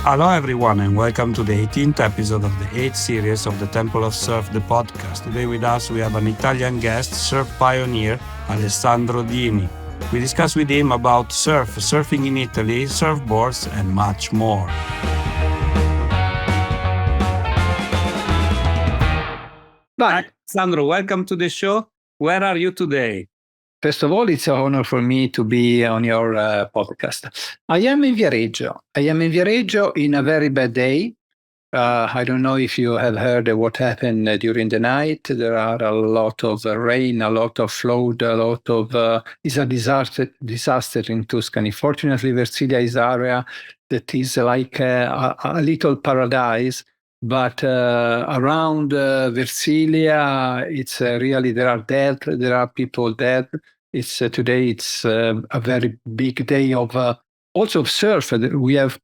Aloha everyone, and welcome to the 18th episode of the 8th series of the Temple of Surf, the podcast. Today with us we have an Italian guest, surf pioneer, Alessandro Dini. We discuss with him about surfing in Italy, surfboards, and much more. Bye. Alessandro, welcome to the show. Where are you today? First of all, it's an honor for me to be on your podcast. I am in Viareggio in a very bad day. I don't know if you have heard what happened during the night. There are a lot of rain, a lot of flood, it's a disaster in Tuscany. Fortunately, Versilia is an area that is like a little paradise. But around Versilia, it's really, there are people dead. Today it's a very big day of also of surf. We have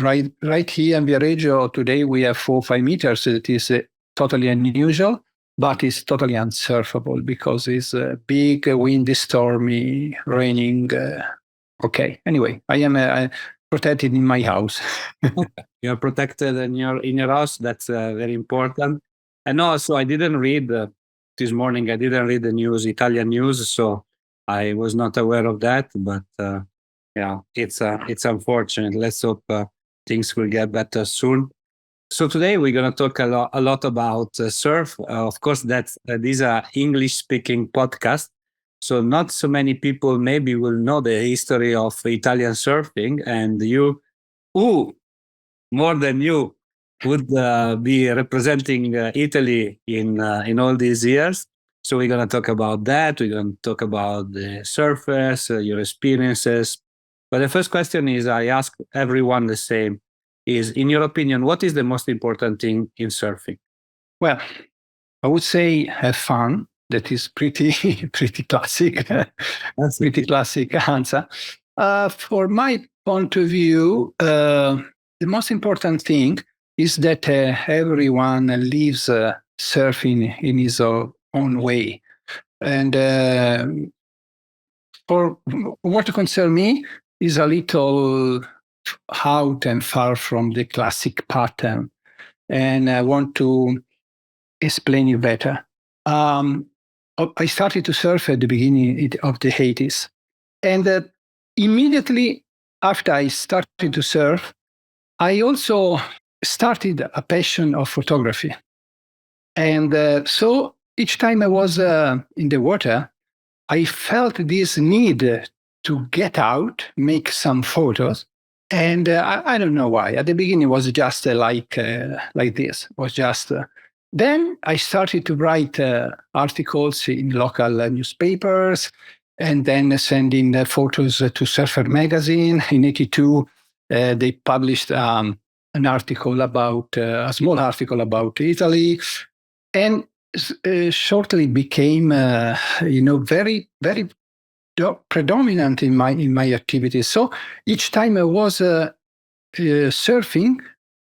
right here in Viareggio today we have 4 or 5 meters. It is totally unusual, but it's totally unsurfable because it's big, windy, stormy, raining. Okay, anyway, I am protected in my house. You're protected in your house. That's very important. And also, I didn't read this morning. I didn't read the news, Italian news, so I was not aware of that. But it's unfortunate. Let's hope things will get better soon. So today we're gonna talk a lot about surf. Of course, these are English-speaking podcast. So not so many people maybe will know the history of Italian surfing, and you, more than you, would be representing Italy in all these years. So we're going to talk about that. We're going to talk about the surfers, your experiences. But the first question is, I ask everyone the same, is, in your opinion, what is the most important thing in surfing? Well, I would say have fun. That is pretty classic, pretty classic answer. For my point of view, the most important thing is that everyone lives surfing in his own way. And for what concerns me, is a little out and far from the classic pattern. And I want to explain you better. I started to surf at the beginning of the 80s. And immediately after I started to surf, I also started a passion of photography. And so each time I was in the water, I felt this need to get out, make some photos. And I don't know why. At the beginning, it was just like this. It was just... Then I started to write articles in local newspapers, and then sending photos to Surfer magazine. In '82, they published an article a small article about Italy, and shortly became, very, very predominant in my activities. So each time I was surfing,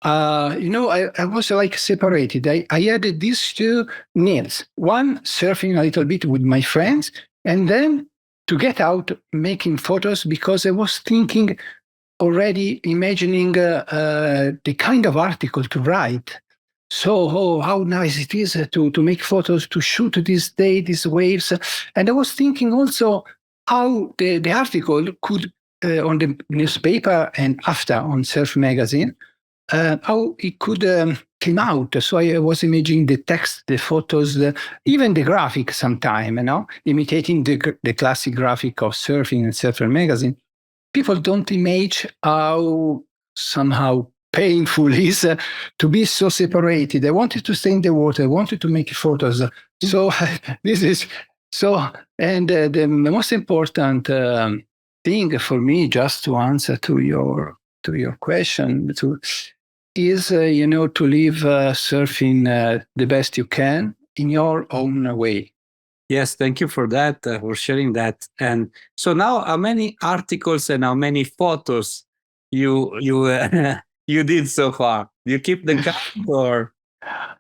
I was like separated. I had these 2 needs. One, surfing a little bit with my friends, and then to get out making photos, because I was thinking already, imagining the kind of article to write. So, how nice it is to make photos, to shoot this day, these waves. And I was thinking also how the article could, on the newspaper and after on Surf magazine, how it could came out. So I was imagining the text, the photos, even the graphic sometime, imitating the classic graphic of surfing and Surfer magazine. People don't imagine how somehow painful it is to be so separated. I wanted to stay in the water. I wanted to make photos. So this is so. And the most important thing for me, just to answer to your question, is to live surfing the best you can in your own way. Yes, thank you for that, for sharing that. And so now, how many articles and how many photos you you did so far? Do you keep the count or?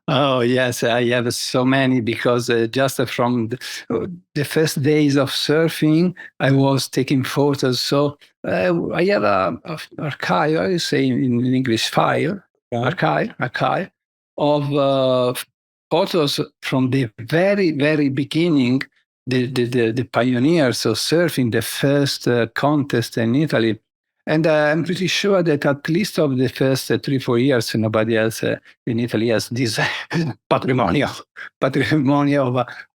Oh, yes, I have so many because just from the first days of surfing, I was taking photos. So I have a archive, I say in English, file, archive of photos from the very, very beginning, the pioneers of surfing, the first contest in Italy. And I'm pretty sure that at least of the first 3, 4 years, nobody else in Italy has this patrimonio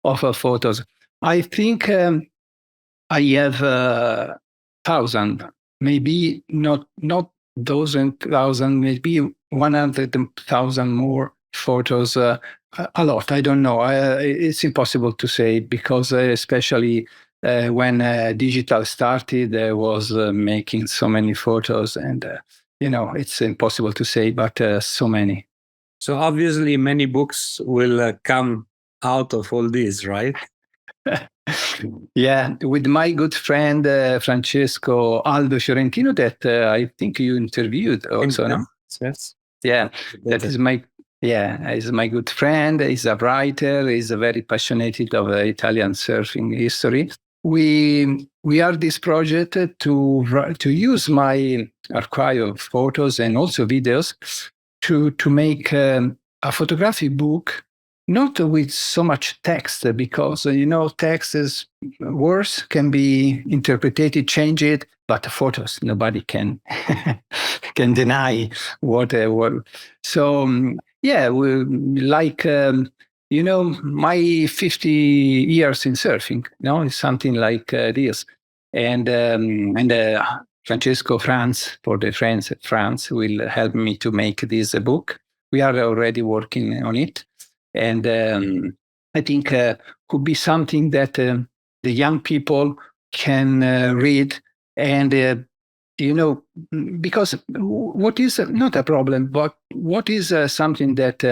of photos. I think I have 1,000, maybe not dozen thousand, maybe 100,000 more photos. A lot. I don't know. It's impossible to say because especially when digital started, I was making so many photos, and it's impossible to say, but so many. So obviously, many books will come out of all this, right? Yeah, with my good friend Francesco Aldo Fiorentino, that I think you interviewed also, no? Yes. Yeah, that is my he's my good friend. He's a writer. He's a very passionate of Italian surfing history. We are this project to use my archive of photos and also videos to make a photography book, not with so much text, because text is words can be interpreted, change it, but photos nobody can can deny what. So yeah, we like my 50 years in surfing. It's something like this, and Francesco France, for the friends at France, will help me to make this book. We are already working on it, and I think could be something that the young people can read, and because what is not a problem, but what is something that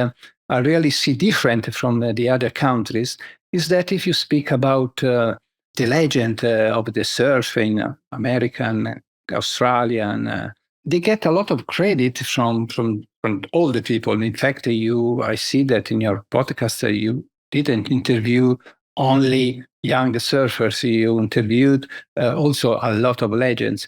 I really see different from the other countries is that if you speak about the legend of the surf in American, Australian, they get a lot of credit from all the people. In fact, I see that in your podcast, you didn't interview only young surfers. You interviewed also a lot of legends.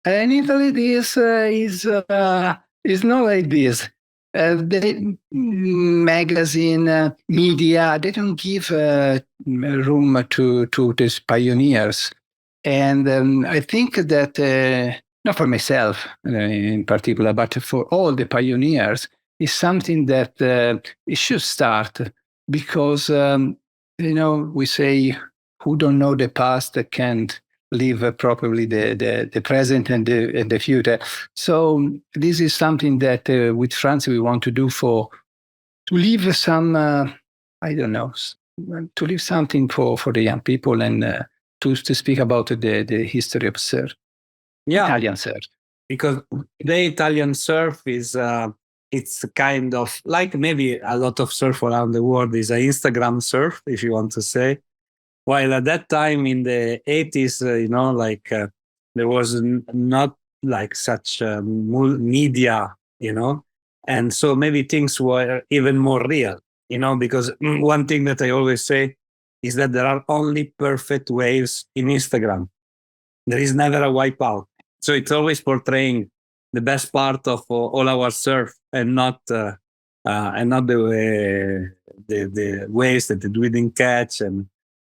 And in Italy, this is not like this. The magazine, media, they don't give room to these pioneers. And I think that, not for myself in particular, but for all the pioneers, is something that it should start because, we say, who don't know the past can't live properly the present and the future. So this is something that with France we want to do to leave some, I don't know, to leave something for the young people and to speak about the history of surf, Italian surf. Because the Italian surf is it's kind of like maybe a lot of surf around the world is an Instagram surf, if you want to say. While at that time in the 80s, there was not like such media, and so maybe things were even more real, because one thing that I always say is that there are only perfect waves in Instagram. There is never a wipeout. So it's always portraying the best part of all our surf and not the waves that we didn't catch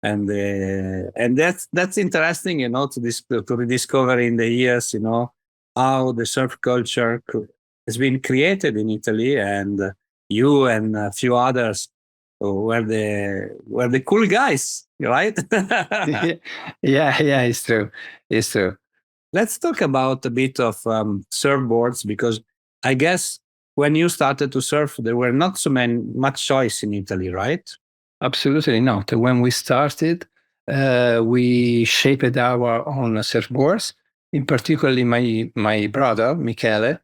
and that's interesting, to rediscover in the years, how the surf culture has been created in Italy, and you and a few others were the cool guys, right? Yeah, it's true. It's true. Let's talk about a bit of surfboards, because I guess when you started to surf, there were not so much choice in Italy, right? Absolutely not. When we started, we shaped our own surfboards. In particularly, my brother Michele,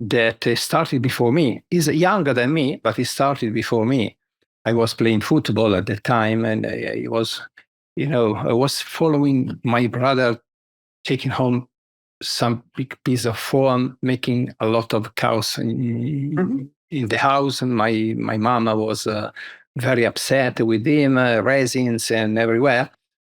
that started before me. He's younger than me, but he started before me. I was playing football at the time, and I was following my brother, taking home some big piece of foam, making a lot of chaos in the house, and my mama was very upset with him, resins and everywhere.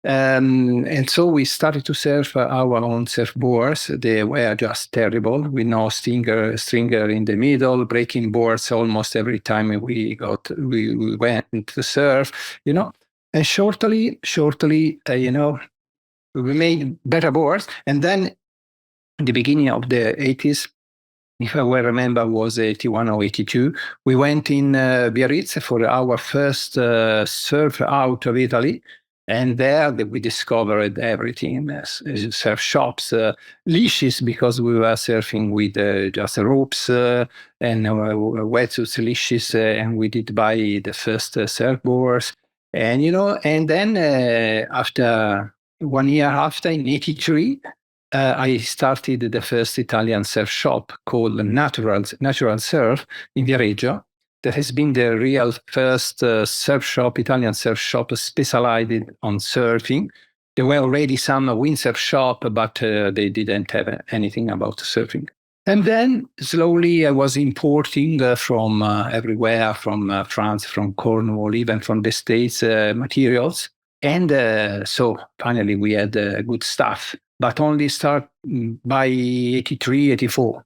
And so we started to surf our own surfboards. They were just terrible, with no stringer in the middle, breaking boards almost every time we went to surf, And shortly, we made better boards. And then in the beginning of the 80s, if I well remember, was 81 or 82. We went in Biarritz for our first surf out of Italy. And there we discovered everything, surf shops, leashes, because we were surfing with just ropes and wetsuits, leashes, and we did buy the first surfboards. And then after 1 year after, in 83, I started the first Italian surf shop called Natural Surf in Viareggio. That has been the real first Italian surf shop specialized on surfing. There were already some windsurf shop, but they didn't have anything about surfing. And then slowly I was importing from everywhere, from France, from Cornwall, even from the States, materials. And so finally we had good stuff, but only start by 83, 84.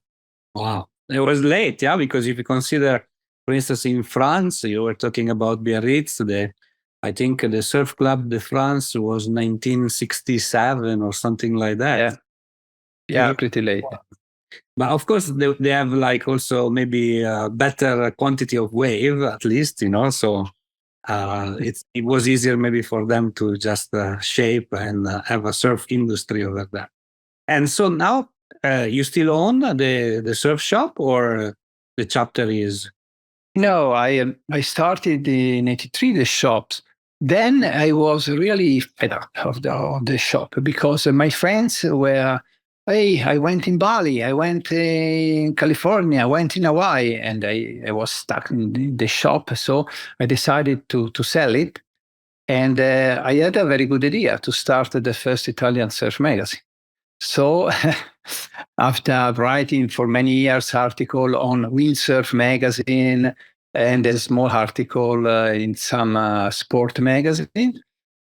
Wow. It was late, yeah, because if you consider, for instance, in France, you were talking about Biarritz, I think the Surf Club de France was 1967 or something like that. Yeah, pretty late. But of course, they have like also maybe a better quantity of wave, at least, so it was easier maybe for them to just shape and have a surf industry over there. And so now you still own the surf shop, or the chapter is? No, I started in 83 the shops. Then I was really fed up of the shop, because my friends were, hey, I went in Bali, I went in California, I went in Hawaii, and I was stuck in the shop. So I decided to sell it. And I had a very good idea to start the first Italian surf magazine. So after writing for many years article on Windsurf magazine and a small article in some sport magazine,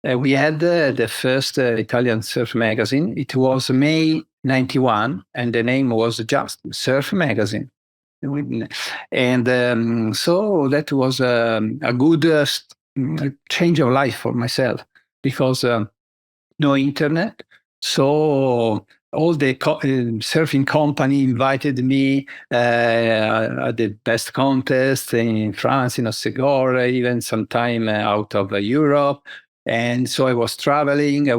we had the first Italian surf magazine. It was May 91, and the name was just Surf Magazine. And so that was a good change of life for myself, because no internet. So all the surfing company invited me at the best contest in France, in Osegor, even sometime out of Europe. And so I was traveling.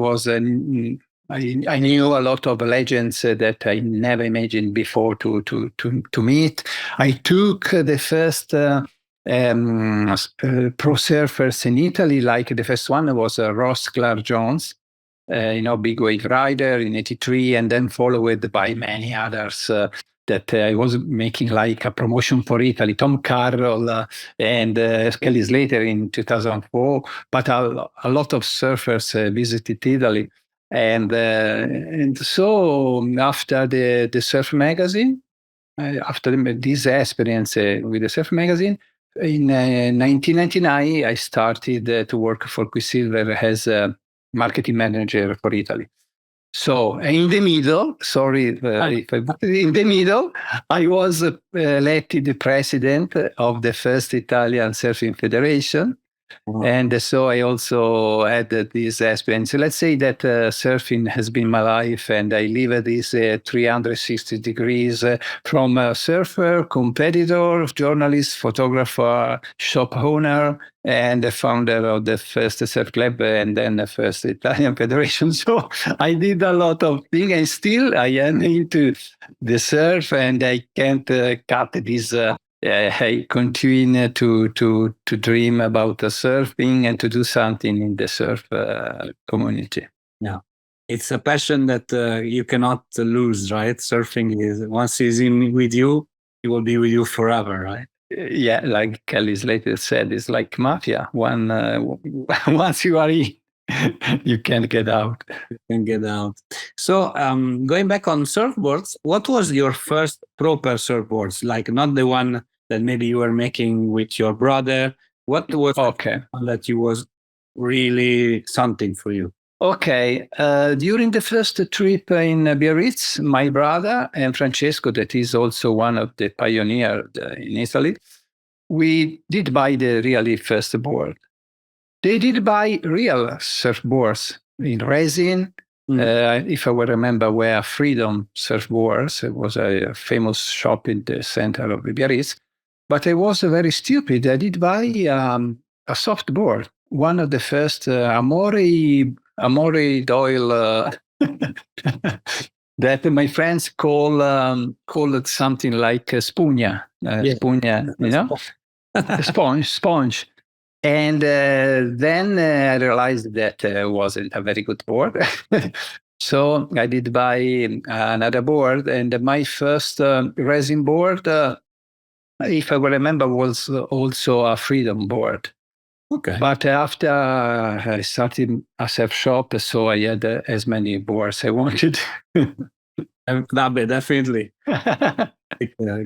I knew a lot of legends that I never imagined before to meet. I took the first pro surfers in Italy. Like the first one was Ross Clark-Jones, big wave rider in 83, and then followed by many others that I was making like a promotion for Italy. Tom Carroll and Kelly Slater in 2004, but a lot of surfers visited Italy. And so after the surf magazine, after this experience with the surf magazine, in 1999, I started to work for Quicksilver as a marketing manager for Italy. So in the middle, in the middle, I was elected the president of the first Italian Surfing Federation. Wow. And so I also had this experience. So let's say that surfing has been my life, and I live this 360 degrees from a surfer, competitor, journalist, photographer, shop owner, and the founder of the first surf club, and then the first Italian Federation. So I did a lot of things, and still I am into the surf, and I can't cut this. I continue to dream about surfing and to do something in the surf community. Yeah, it's a passion that you cannot lose, right? Surfing is, once it's in with you, it will be with you forever, right? Yeah, like Kelly Slater said, it's like mafia. Once you are in, you can't get out. You can get out. So going back on surfboards, what was your first proper surfboards? Like not the one that maybe you were making with your brother? What was one that you was really something for you? Okay. During the first trip in Biarritz, my brother and Francesco, that is also one of the pioneers in Italy, we did buy the really first board. They did buy real surfboards in resin. If I will remember, were Freedom Surfboards. It was a famous shop in the center of Biarritz. But I was very stupid. I did buy a soft board, one of the first Amore Doyle that my friends called something like spugna, spugna, you know, sponge. And then I realized that wasn't a very good board. So I did buy another board, and my first resin board, if I remember, was also a Freedom board. Okay. But after I started a surf shop, so I had as many boards I wanted. Definitely.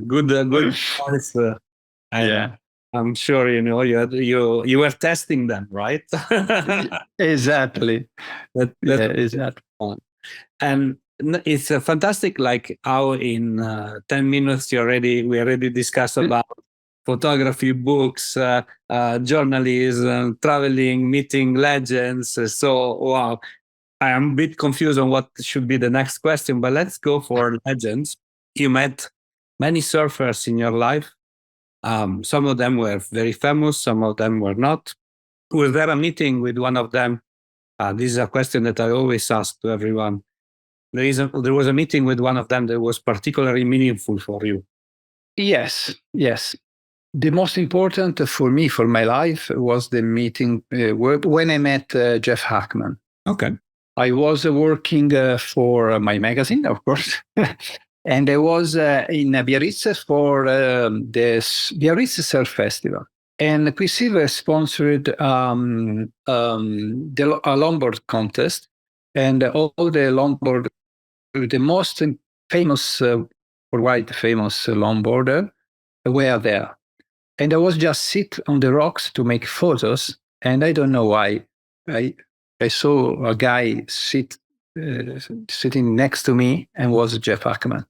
Good choice. Yeah. I'm sure you were testing them, right? Exactly. That's exactly. fun. And it's fantastic, like how in 10 minutes we already discussed about photography, books, journalism, traveling, meeting legends. So wow, I am a bit confused on what should be the next question, but let's go for legends. You met many surfers in your life. Some of them were very famous, some of them were not. Was there a meeting with one of them? This is a question that I always ask to everyone. There was a meeting with one of them that was particularly meaningful for you. Yes. The most important for me, for my life, was the meeting when I met Jeff Hackman. Okay. I was working for my magazine, of course. And I was in Biarritz for the Biarritz Surf Festival. And Quicksilver sponsored a longboard contest. And all the longboard, the most famous, worldwide famous longboarder were there. And I was just sit on the rocks to make photos. And I don't know why. I saw a guy sitting next to me, and was Jeff Ackman.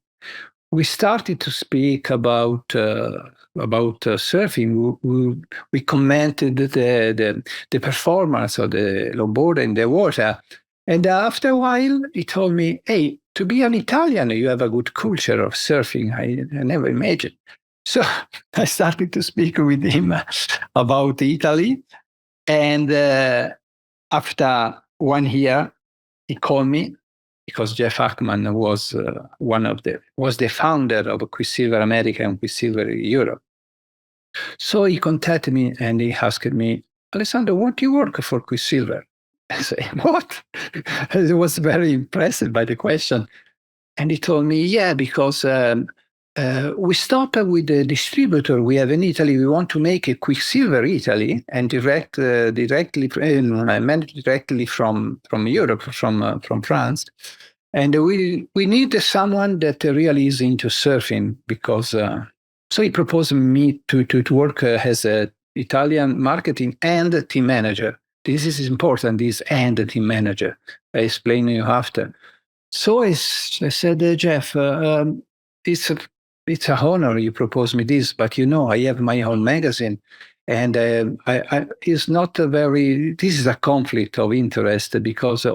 We started to speak about surfing. We commented the performance of the longboard in the water. And after a while, he told me, "Hey, to be an Italian, you have a good culture of surfing. I never imagined." So I started to speak with him about Italy. And after 1 year, he called me, because Jeff Ackman was was the founder of Quicksilver America and Quicksilver Europe. So he contacted me and he asked me, "Alessandro, won't you work for Quicksilver?" I said, "What?" I was very impressed by the question. And he told me, "Yeah, because we stopped with the distributor we have in Italy. We want to make a Quicksilver Italy and manage directly from Europe, from France. And we need someone that really is into surfing, because." So he proposed me to work as an Italian marketing and team manager. This is important, this and team manager. I explain you after. So I said, "Jeff, it's an honor you propose me this, but I have my own magazine, and it's not this is a conflict of interest, because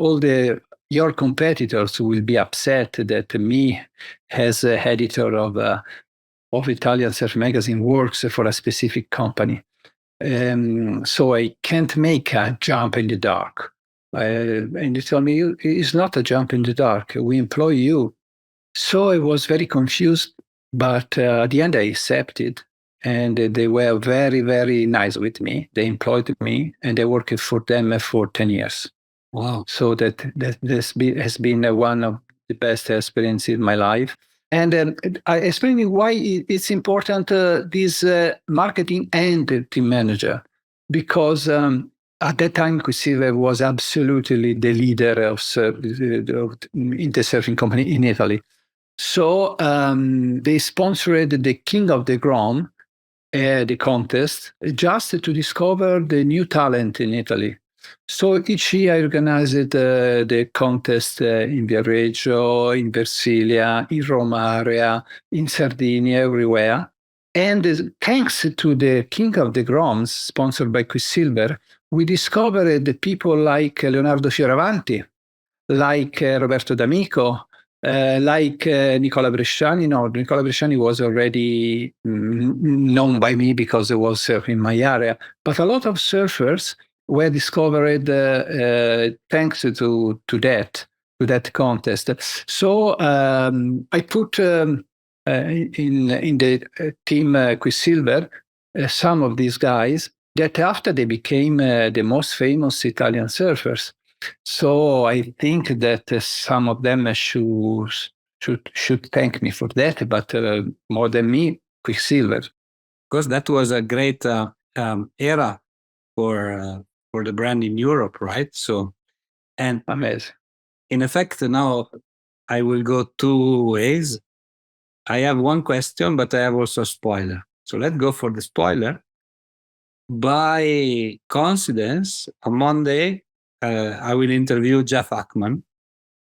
your competitors will be upset that me, as editor of Italian Surf Magazine, works for a specific company. So I can't make a jump in the dark." And he told me, "It's not a jump in the dark. We employ you." So I was very confused, but at the end I accepted. And they were very, very nice with me. They employed me, and I worked for them for 10 years. Wow. So that has been one of the best experiences in my life. And I explain why it's important, this marketing and team manager, because at that time, Quicksilver was absolutely the leader in the surfing company in Italy. So they sponsored the King of the Grom, the contest just to discover the new talent in Italy. So each year I organized the contest in Viareggio, in Versilia, in Roma area, in Sardinia, everywhere. And thanks to the King of the Groms, sponsored by Quicksilver, we discovered the people like Leonardo Fioravanti, like Roberto D'Amico, like Nicola Bresciani. No, Nicola Bresciani was already known by me because it was in my area. But a lot of surfers were discovered thanks to that contest. So I put in the team Quicksilver some of these guys that after they became the most famous Italian surfers. So I think that some of them should thank me for that, but more than me, Quicksilver. Because that was a great era for the brand in Europe, right? So, and Amazing. in effect, now I will go two ways. I have one question, but I have also a spoiler. So let's go for the spoiler. By coincidence, on Monday, I will interview Jeff Ackman.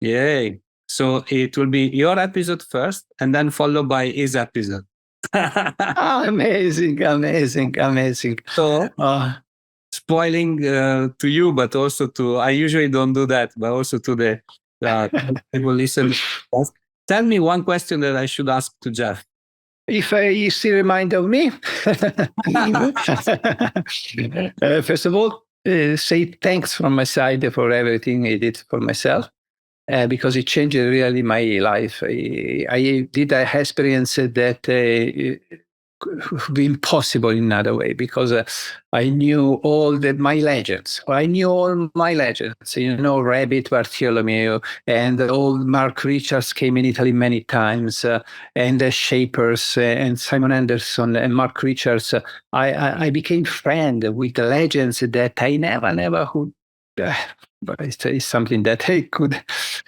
Yay. So it will be your episode first and then followed by his episode. Amazing. So spoiling to you, but also to, I usually don't do that, but also to the people listen. Tell me one question that I should ask to Jeff. If you still remind of me, first of all, say thanks from my side for everything I did for myself. Because it changed really my life. I did experience that be impossible in another way because I knew all my legends. I knew all my legends, Rabbit, Bartholomew, and old Mark Richards came in Italy many times, and the Shapers and Simon Anderson and Mark Richards. I became friend with the legends that I never could. But it's something that I could.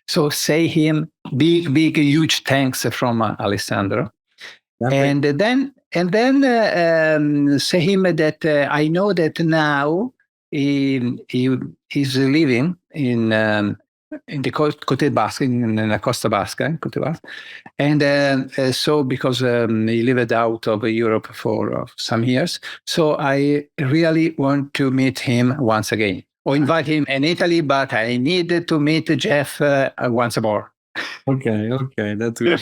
So say him big, huge thanks from Alessandro. And then say him that I know that now he's living in the Cote Basque, in the Costa Basca, Cote Basque. And so because he lived out of Europe for some years, so I really want to meet him once again. Or invite him in Italy, but I needed to meet Jeff once more. Okay, that will.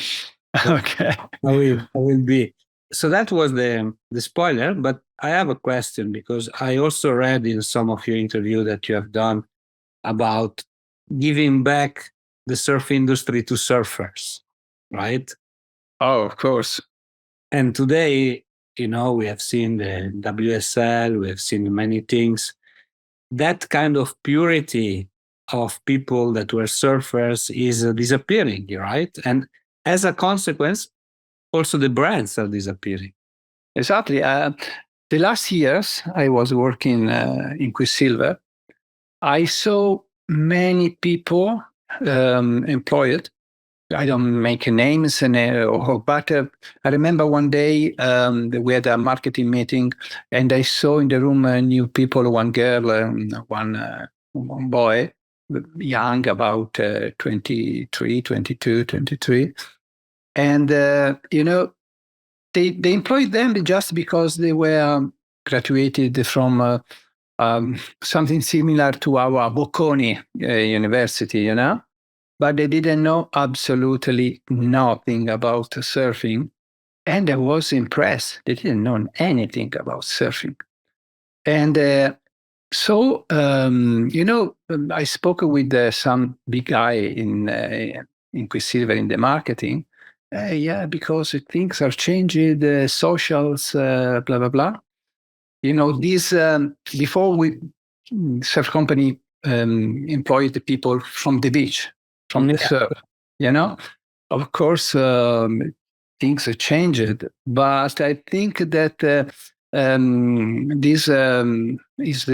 Okay. I will be. So that was the spoiler, but I have a question because I also read in some of your interview that you have done about giving back the surf industry to surfers, right? Oh, of course. And today, we have seen the WSL, we have seen many things. That kind of purity of people that were surfers is disappearing, right? And as a consequence, also the brands are disappearing. Exactly. The last years I was working in Quicksilver, I saw many people employed. I don't make names, but I remember one day we had a marketing meeting, and I saw in the room new people, one girl, one boy, young, about 23, 22, 23. And, they employed them just because they were graduated from something similar to our Bocconi University, but they didn't know absolutely nothing about surfing. And I was impressed. They didn't know anything about surfing. And so, I spoke with some big guy in Quicksilver in the marketing. Yeah, because things are changing, the socials, blah, blah, blah. These, before surf company employed the people from the beach, from the surf, Of course, things have changed, but I think that this is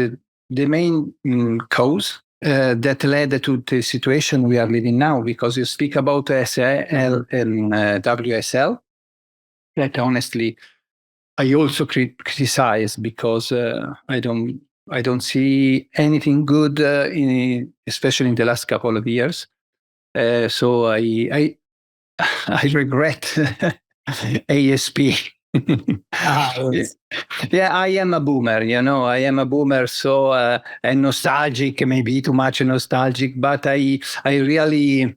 the main cause that led to the situation we are living now, because you speak about SL and WSL, that honestly, I also criticize because I don't see anything good especially in the last couple of years. So I I regret ASP. Ah, yes. Yeah, I am a boomer, I am a boomer, so and nostalgic, maybe too much nostalgic, but I really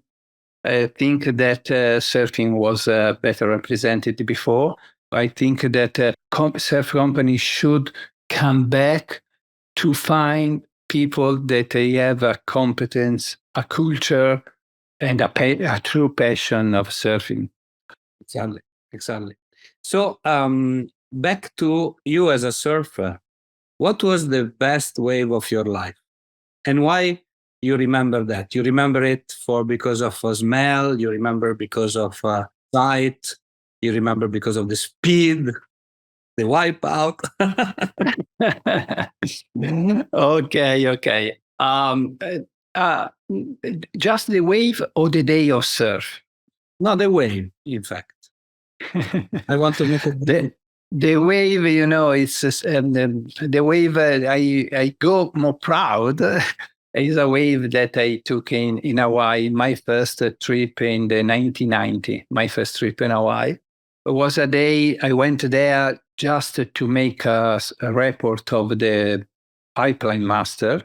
think that surfing was better represented before. I think that surf companies should come back to find people that they have a competence, a culture, and a true passion of surfing. Exactly. Exactly. So, back to you as a surfer. What was the best wave of your life, and why you remember that? You remember it for because of a smell. You remember because of sight. You remember because of the speed, the wipeout. Okay. Uh, just the wave or the day of surf? Not the wave, in fact. I want to make it. The wave, it's the wave I go more proud is a wave that I took in Hawaii, my first trip in the 1990, my first trip in Hawaii. It was a day I went there just to make a report of the pipeline master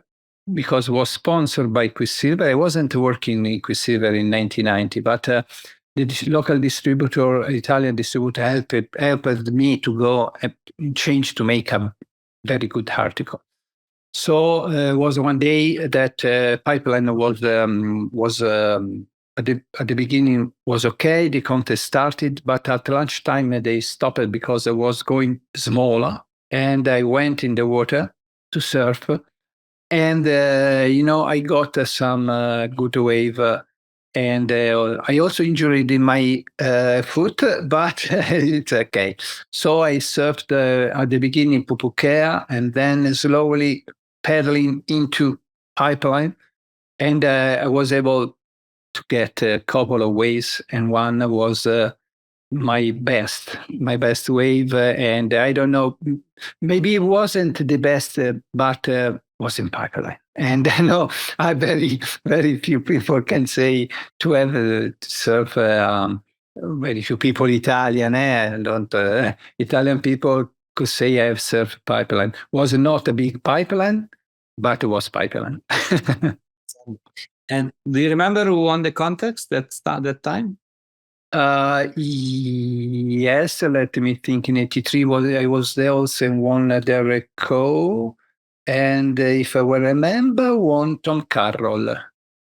because it was sponsored by Quicksilver. I wasn't working in Quicksilver in 1990, but the local distributor, Italian distributor, helped me to go and change to make a very good article. So it was one day that pipeline was at the beginning was okay. The contest started, but at lunchtime they stopped it because it was going smaller. And I went in the water to surf, and I got some good wave. And I also injured in my foot, but it's okay. So I surfed at the beginning Pupukea and then slowly paddling into pipeline. And I was able to get a couple of waves, and one was my best wave. And I don't know, maybe it wasn't the best, but was in pipeline. And I know very few people can say to have to surf. Very few people Italian, don't Italian people could say I have surfed pipeline. Was not a big pipeline, but it was pipeline. And do you remember who won the contest that time? Yes, let me think. In 83, I was there also and won Derek Coe. And if I will remember, won Tom Carroll.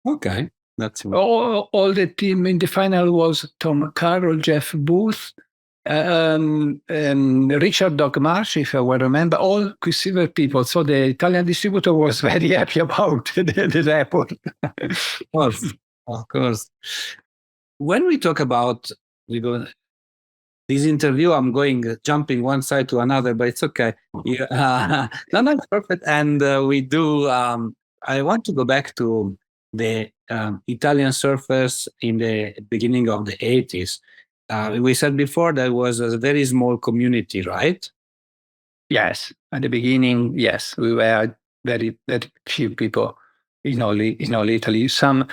Okay. That's all the team in the final was Tom Carroll, Jeff Booth, Richard Dogmarsh, if I will remember, all Quicksilver people. So the Italian distributor was very happy about the report. Of course. When we talk about this interview, I'm jumping one side to another, but it's okay. No, it's perfect. And we do. I want to go back to the Italian surfers in the beginning of the 80s. We said before there was a very small community, right? Yes, at the beginning, yes, we were very few people in all Italy. Some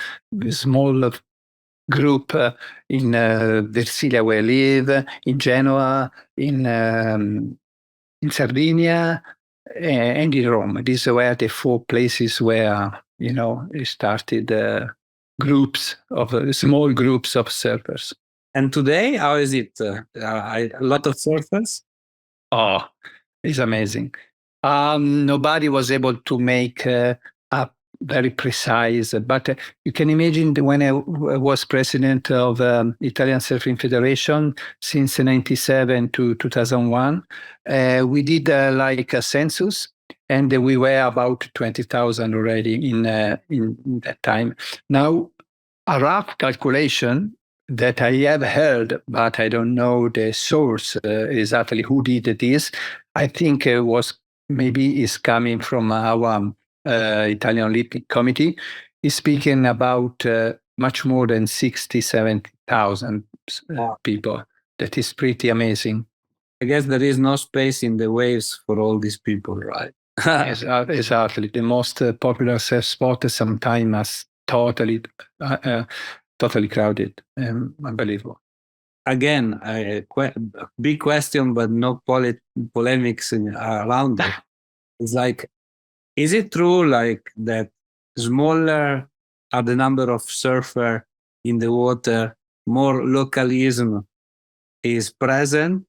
small group in Versilia where I live, in Genoa, in Sardinia, and in Rome. These were the four places where it started small groups of surfers. And today, how is it? A lot of surfers? Oh, it's amazing. Nobody was able to make a very precise, but you can imagine when I was president of Italian Surfing Federation since 97 to 2001, we did like a census, and we were about 20,000 already in that time. Now, a rough calculation that I have heard, but I don't know the source exactly who did this. I think was maybe is coming from our Italian Olympic Committee. Is speaking about much more than 60, 70,000 people. That is pretty amazing. I guess there is no space in the waves for all these people, right? Exactly. The most popular surf spot sometimes is totally crowded. Unbelievable. Again, big question, but no polemics around it. It's like, is it true like that smaller are the number of surfer in the water, more localism is present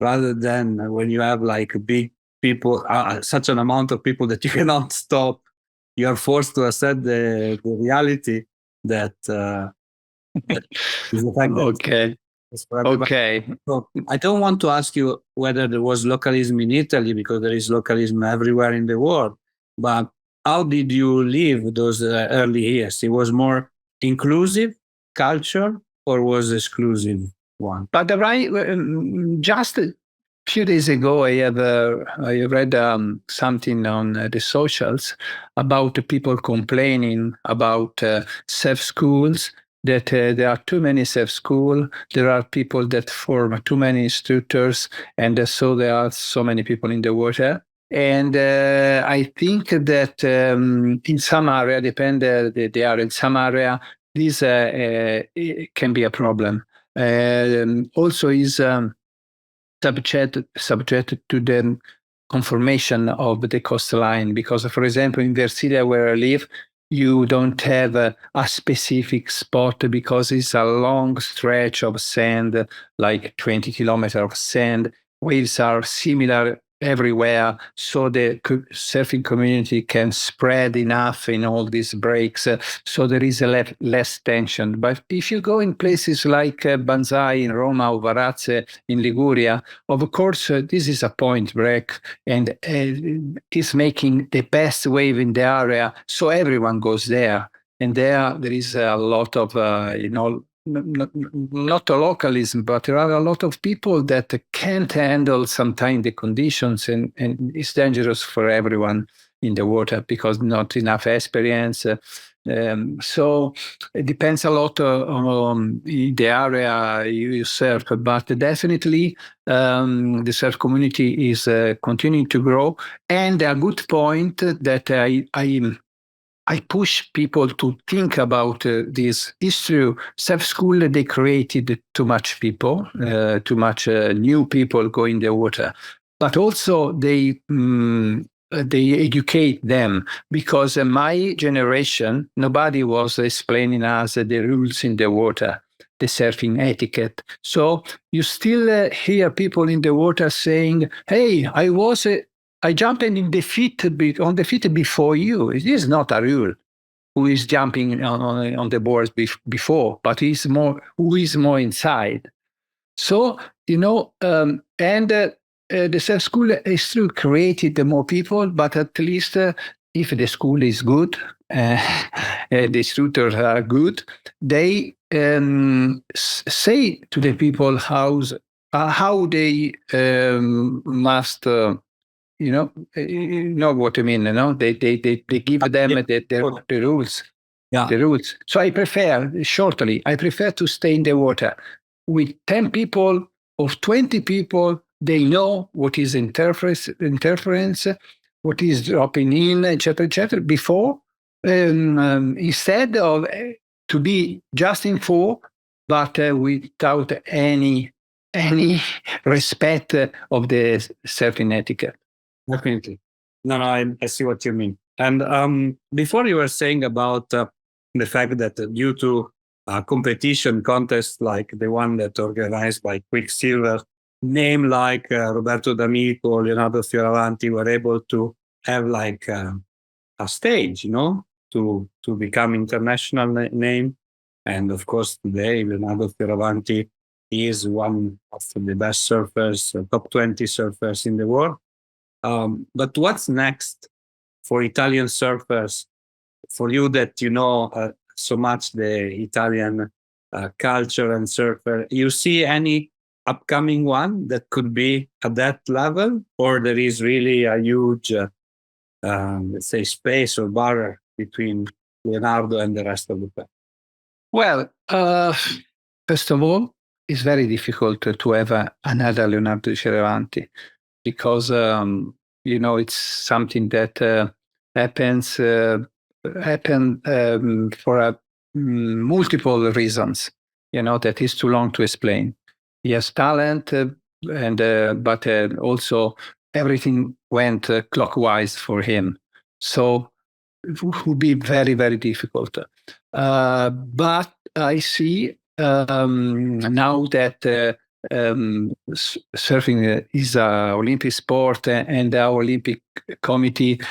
rather than when you have like big people, such an amount of people that you cannot stop. You are forced to accept the reality that, that is the fact that Okay. it's for everybody. Okay. So I don't want to ask you whether there was localism in Italy, because there is localism everywhere in the world. But how did you live those early years? It was more inclusive culture or was exclusive one? But just a few days ago, I read something on the socials about the people complaining about surf schools, that there are too many surf schools. There are people that form too many instructors, and so there are so many people in the water. And I think that in some area, depend they are in some area, this it can be a problem. Also is subject to the conformation of the coastline, because, for example, in Versilia, where I live, you don't have a specific spot because it's a long stretch of sand, like 20 kilometers of sand. Waves are similar everywhere, so the surfing community can spread enough in all these breaks, so there is less tension. But if you go in places like Banzai in Roma or Varazze in Liguria, of course, this is a point break, and is making the best wave in the area, so everyone goes there. And there is a lot of, not a localism, but there are a lot of people that can't handle sometimes the conditions, and it's dangerous for everyone in the water because not enough experience. So it depends a lot on the area you surf, but definitely the surf community is continuing to grow. And a good point that I push people to think about this is true. Surf school, they created too much people, too much new people go in the water, but also they educate them, because my generation, nobody was explaining us the rules in the water, the surfing etiquette. So you still hear people in the water saying, "Hey, I jumped in the feet on the feet before you." It is not a rule who is jumping on the boards before, but it's more who is more inside. So and the surf school is still created more people, but at least if the school is good, the instructors are good, they say to the people how they must. You know what I mean, They give them the rules. Yeah. The rules. So I prefer to stay in the water with 10 people or 20 people. They know what is interference, what is dropping in, etc., before, instead of to be just in four, but without any respect of the surfing etiquette. Definitely. No, I see what you mean. And before you were saying about the fact that due to competition contests like the one that organized by Quicksilver, name like Roberto D'Amico, Leonardo Fioravanti were able to have like a stage, to become international name. And of course, today Leonardo Fioravanti is one of the best surfers, top 20 surfers in the world. But what's next for Italian surfers? For you that you know so much the Italian culture and surfer, you see any upcoming one that could be at that level, or there is really a huge, let's say, space or barrier between Leonardo and the rest of the pack? Well, first of all, it's very difficult to have another Leonardo Fioravanti because it's something that happens for multiple reasons. That is too long to explain. He has talent, but also everything went clockwise for him. So it would be very, very difficult. But I see now that surfing is an Olympic sport, and our Olympic committee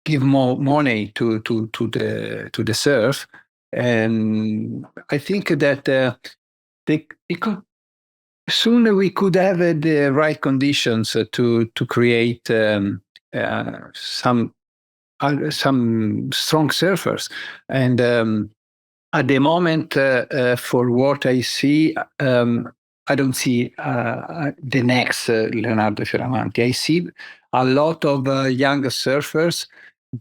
give more money to the surf, and I think that it could soon we could have the right conditions to create some strong surfers. And at the moment, for what I see, I don't see the next Leonardo Fioravanti. I see a lot of young surfers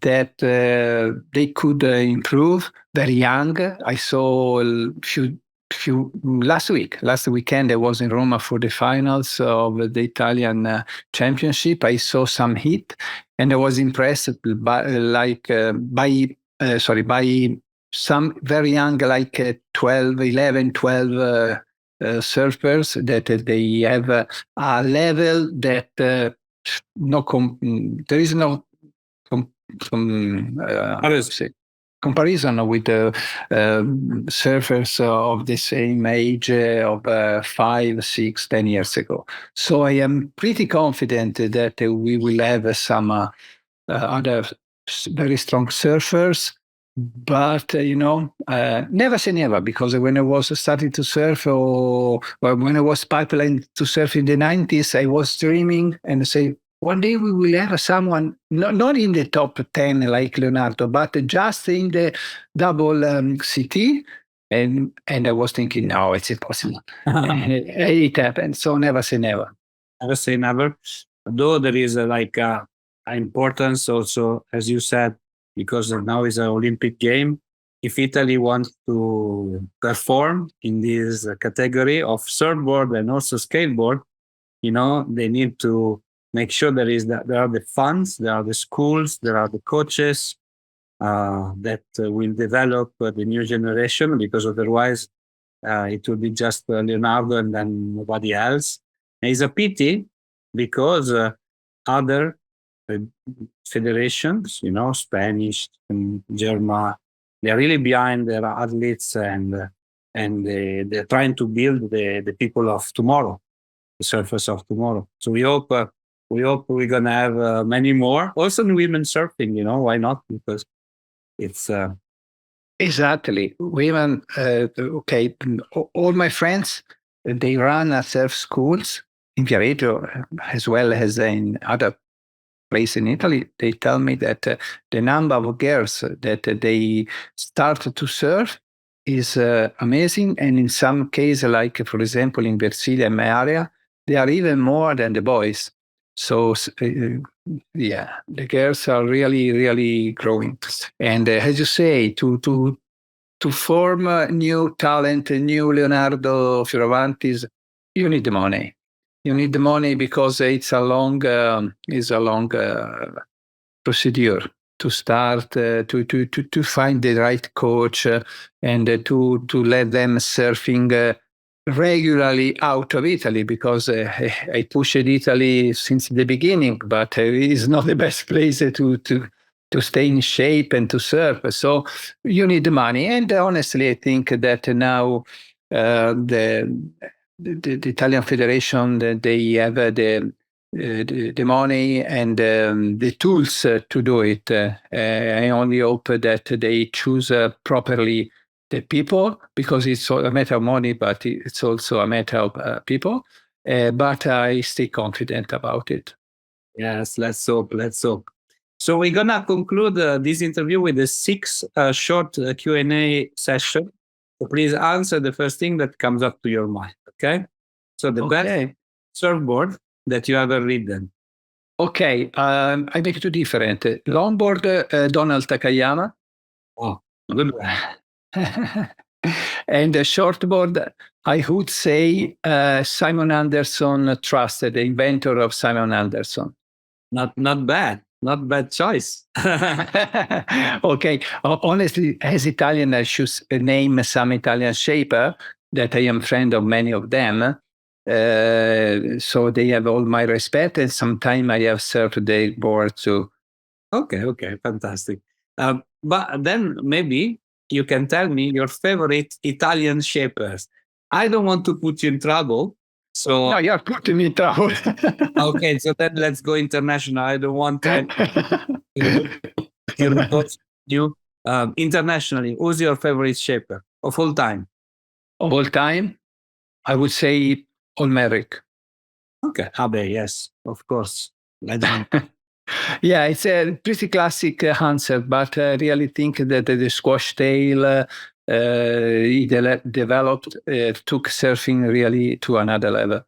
that they could improve very young. I saw a few last weekend I was in Roma for the finals of the Italian championship. I saw some heat, and I was impressed by some very young, like 12, 11, 12 surfers that they have a level that there is no comparison with the surfers of the same age of 5, 6, 10 years ago. So I am pretty confident that we will have some other very strong surfers. But never say never, because when I was starting to surf, or when I was pipeline to surf in the 90s, I was dreaming and say, one day we will have someone not in the top 10 like Leonardo, but just in the double CT. And I was thinking, no, it's impossible. And it happened. So never say never. Never say never. Though there is importance also, as you said, because now is an Olympic game. If Italy wants to perform in this category of surfboard and also skateboard, they need to make sure there are the funds, there are the schools, there are the coaches that will develop the new generation, because otherwise it will be just Leonardo and then nobody else. And it's a pity, because other federations, Spanish and German, they're really behind their athletes, and they're trying to build the people of tomorrow, the surfers of tomorrow. So we hope we're gonna have many more. Also in women surfing, why not? Because it's exactly women. Okay, all my friends, they run surf schools in Viareggio as well as in other place in Italy. They tell me that the number of girls that they start to surf is amazing. And in some cases, like for example in Versilia, in my area, they are even more than the boys. So yeah, the girls are really, really growing. And as you say, to form new talent, new Leonardo Fioravantis, you need the money. You need the money because it's a long procedure to start to find the right coach and to let them surfing regularly out of Italy, because I pushed Italy since the beginning, but it's not the best place to stay in shape and to surf. So you need the money, and honestly, I think that now the Italian Federation, they have the money and the tools to do it. I only hope that they choose properly the people, because it's a matter of money, but it's also a matter of people. But I stay confident about it. Yes, let's hope. Let's hope. So we're gonna conclude this interview with a 6 short Q&A session. So please answer the first thing that comes up to your mind. Okay. So the best surfboard that you ever ridden. Okay, I make two different. Longboard, Donald Takayama. Oh, good one. And a shortboard, I would say Simon Anderson trusted, the inventor of Simon Anderson. Not bad. Not bad choice. Okay. Honestly, as Italian, I should name some Italian shaper that I am friend of many of them. So they have all my respect, and sometimes I have served their board too. Okay, fantastic. But then maybe you can tell me your favorite Italian shapers. I don't want to put you in trouble. So, No, you're putting me in trouble. okay, so then let's go international. I don't want you internationally. Who's your favorite shaper of all time? Of all time, I would say Olmeric. Okay, Abe, yes, of course. Legend. Yeah, it's a pretty classic answer, but I really think that the squash tail he developed took surfing really to another level.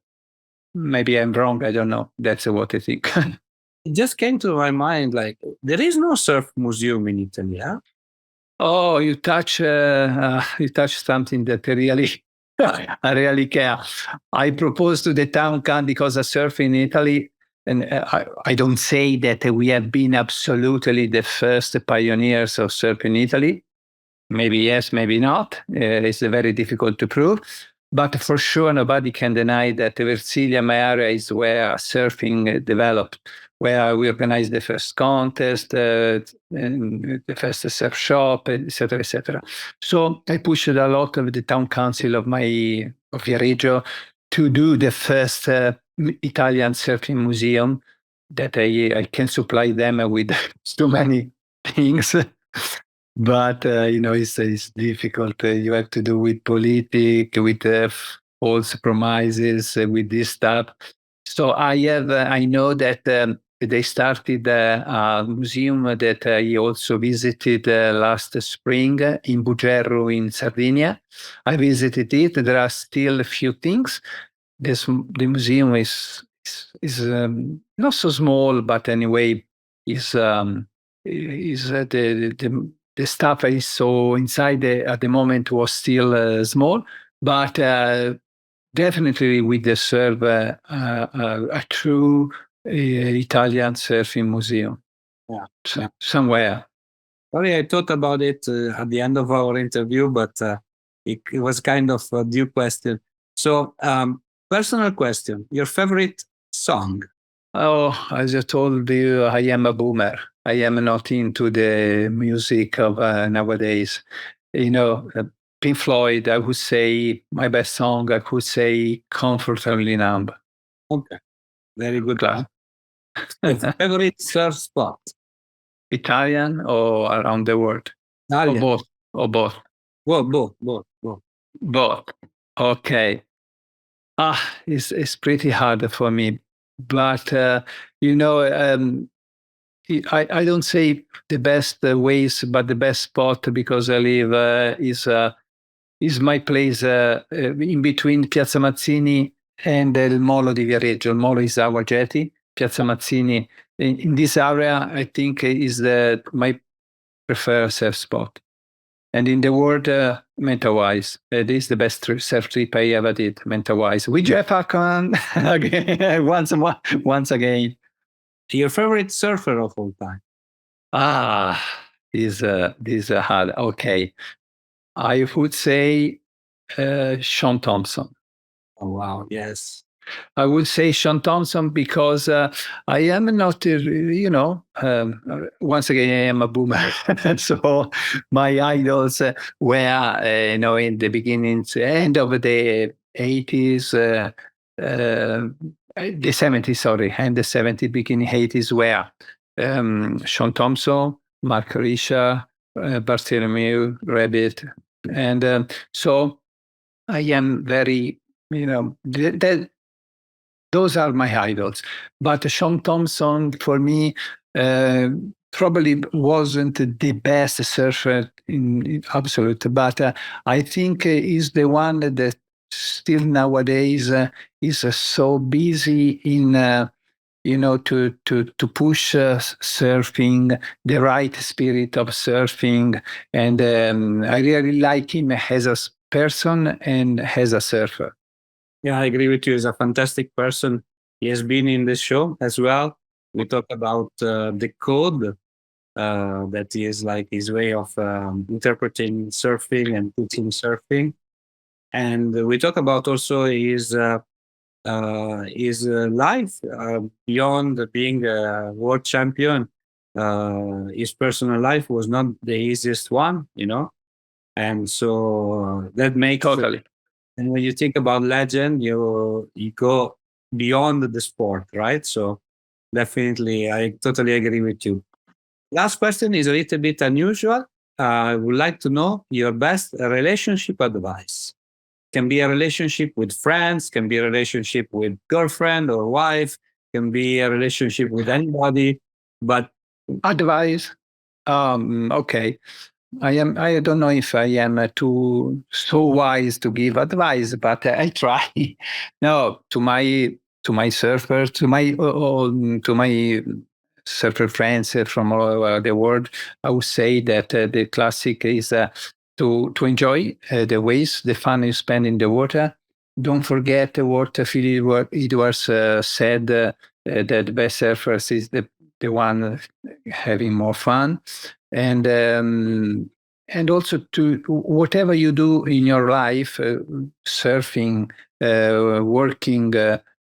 Maybe I'm wrong. I don't know. That's what I think. It just came to my mind like there is no surf museum in Italy, huh? Oh, you touch something that really I really care. I proposed to the town because I surf in Italy, and I don't say that we have been absolutely the first pioneers of surf in Italy. Maybe yes, maybe not. It's very difficult to prove. But for sure, nobody can deny that Versilia, my area, is where surfing developed, where we organized the first contest, and the first surf shop, etc., etc. So I pushed a lot of the town council of Viareggio to do the first Italian surfing museum that I can supply them with so many things. But it's difficult. You have to do with politics, with false promises, with this stuff. So I know that they started a museum that I also visited last spring in Bugerro in Sardinia. I visited it. There are still a few things. The museum is not so small, but anyway, is the stuff I saw inside at the moment was still small, but definitely we deserve a true Italian surfing museum. Yeah. Somewhere. Sorry, I thought about it at the end of our interview, but it was kind of a due question. So, personal question: your favorite song? Oh, as I told you, I am a boomer. I am not into the music of nowadays. Pink Floyd, I would say my best song, I could say Comfortably Numb. Okay, very good. Class. Favorite surf spot? Italian or around the world? Italian. Or both? Both. Both. Okay. It's pretty hard for me. But, I don't say the best ways, but the best spot because I live is my place in between Piazza Mazzini and Il Molo di Viareggio. Il Molo is our jetty. Piazza Mazzini in this area, I think, is my preferred surf spot. And in the world, mental-wise, it is the best surf trip I ever did, mental-wise. With Jeff Acon again, once again. Your favorite surfer of all time? These are hard. Okay. I would say Sean Thompson. Oh, wow. Yes. I would say Sean Thompson because I am not, once again, I am a boomer. So my idols were, in the beginning, end of the 80s, the 70s, sorry, and the 70s, beginning 80s were Sean Thompson, Mark Risha, Bartholomew, Rabbit. And so I am very, those are my idols. But Sean Thompson, for me, probably wasn't the best surfer in absolute, but I think is the one that still nowadays is so busy in to push surfing, the right spirit of surfing, and I really like him as a person and as a surfer. Yeah, I agree with you. He's a fantastic person. He has been in the show as well. We talk about the code that is like his way of interpreting surfing and teaching surfing. And we talk about also his life beyond being a world champion. His personal life was not the easiest one, and so that makes Totally. And when you think about legend, you go beyond the sport, right? So definitely, I totally agree with you. Last question is a little bit unusual. I would like to know your best relationship advice. Can be a relationship with friends, can be a relationship with girlfriend or wife, can be a relationship with anybody, but Advice. Okay. I don't know if I am too so wise to give advice, but I try. No, to my surfers, to my surfer friends from all over the world, I would say that the classic is to enjoy the waves, the fun you spend in the water. Don't forget what Philip Edwards said, that the best surfers is the one having more fun. And and also to whatever you do in your life, surfing, working,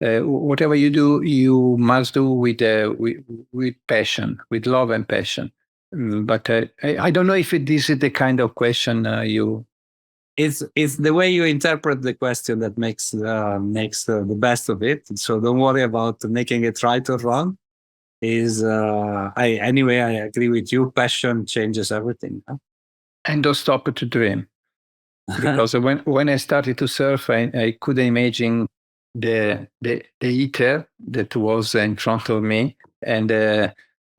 whatever you do, you must do with passion, with love and passion. But I don't know if this is the kind of question you. it's the way you interpret the question that makes the best of it. So don't worry about making it right or wrong. I agree with you. Passion changes everything. Huh? And don't stop to dream. Because when I started to surf, I couldn't imagine the heater that was in front of me, and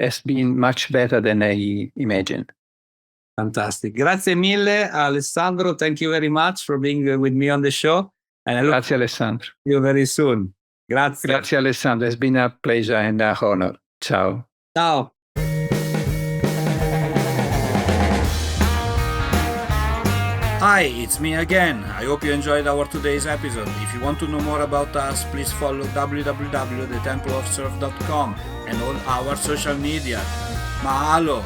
has been much better than I imagined. Fantastic. Grazie mille, Alessandro. Thank you very much for being with me on the show. And I look Grazie, Alessandro. forward to you very soon. Grazie. Grazie, Alessandro. It's been a pleasure and a honor. Ciao. Ciao. Hi, it's me again. I hope you enjoyed our today's episode. If you want to know more about us, please follow www.thetempleofsurf.com and all our social media. Mahalo!